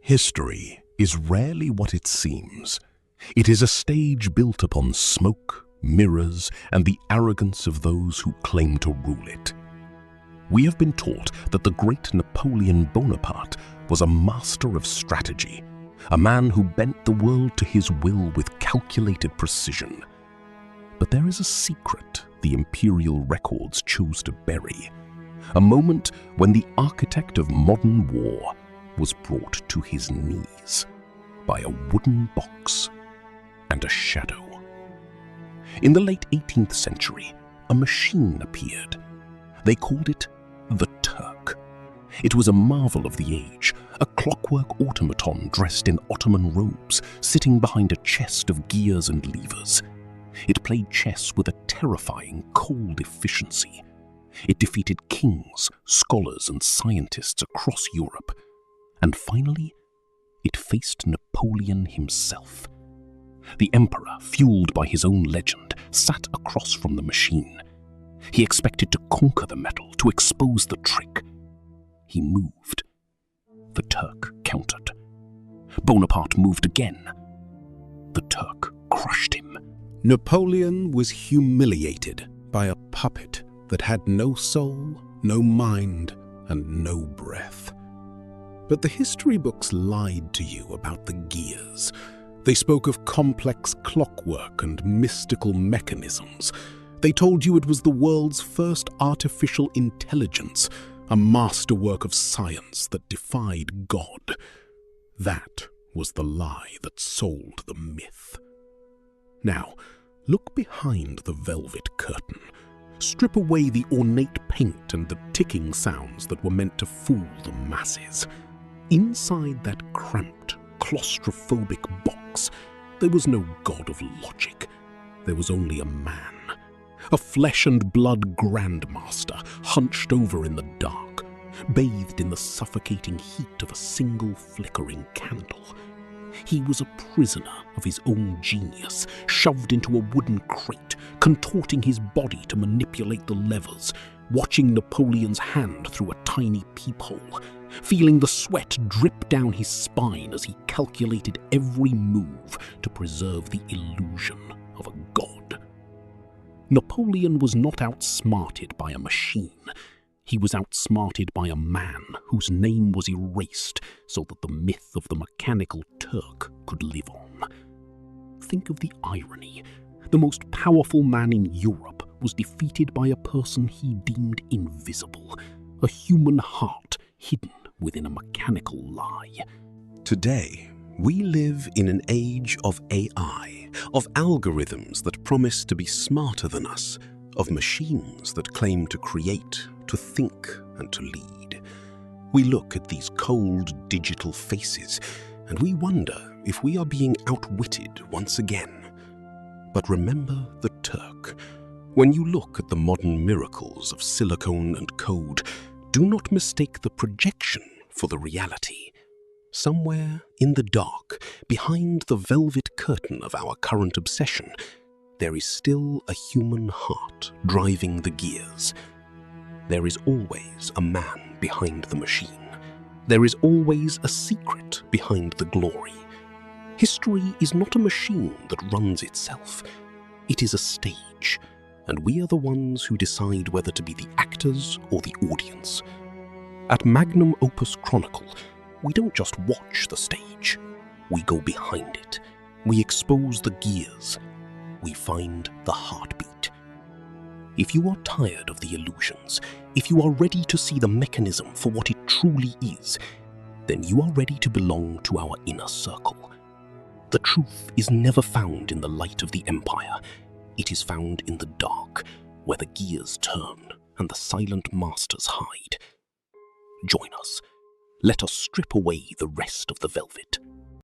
History is rarely what it seems. It is a stage built upon smoke, mirrors, and the arrogance of those who claim to rule it. We have been taught that the great Napoleon Bonaparte was a master of strategy, a man who bent the world to his will with calculated precision. But there is a secret the imperial records chose to bury, a moment when the architect of modern war was brought to his knees by a wooden box and a shadow. In the late 18th century, a machine appeared. They called it the Turk. It was a marvel of the age, a clockwork automaton dressed in Ottoman robes, sitting behind a chest of gears and levers. It played chess with a terrifying, cold efficiency. It defeated kings, scholars, and scientists across Europe. And finally, it faced Napoleon himself. The emperor, fueled by his own legend, sat across from the machine. He expected to conquer the metal, to expose the trick. He moved. The Turk countered. Bonaparte moved again. The Turk crushed him. Napoleon was humiliated by a puppet that had no soul, no mind, and no breath. But the history books lied to you about the gears. They spoke of complex clockwork and mystical mechanisms. They told you it was the world's first artificial intelligence, a masterwork of science that defied God. That was the lie that sold the myth. Now, look behind the velvet curtain. Strip away the ornate paint and the ticking sounds that were meant to fool the masses. Inside that cramped, claustrophobic box, there was no god of logic. There was only a man, a flesh and blood Grandmaster, hunched over in the dark, bathed in the suffocating heat of a single flickering candle. He was a prisoner of his own genius, shoved into a wooden crate, contorting his body to manipulate the levers, watching Napoleon's hand through a tiny peephole, feeling the sweat drip down his spine as he calculated every move to preserve the illusion of a god. Napoleon was not outsmarted by a machine. He was outsmarted by a man whose name was erased so that the myth of the Mechanical Turk could live on. Think of the irony. The most powerful man in Europe was defeated by a person he deemed invisible, a human heart hidden within a mechanical lie. Today, we live in an age of AI, of algorithms that promise to be smarter than us, of machines that claim to create, to think, and to lead. We look at these cold digital faces and we wonder if we are being outwitted once again. But remember the Turk. When you look at the modern miracles of silicone and code, do not mistake the projection for the reality. Somewhere in the dark, behind the velvet curtain of our current obsession, there is still a human heart driving the gears. There is always a man behind the machine. There is always a secret behind the glory. History is not a machine that runs itself. It is a stage, and we are the ones who decide whether to be the actors or the audience. At Magnum Opus Chronicle, we don't just watch the stage. We go behind it. We expose the gears. We find the heartbeat. If you are tired of the illusions, if you are ready to see the mechanism for what it truly is, then you are ready to belong to our inner circle. The truth is never found in the light of the empire. It is found in the dark, where the gears turn and the silent masters hide. Join us. Let us strip away the rest of the velvet.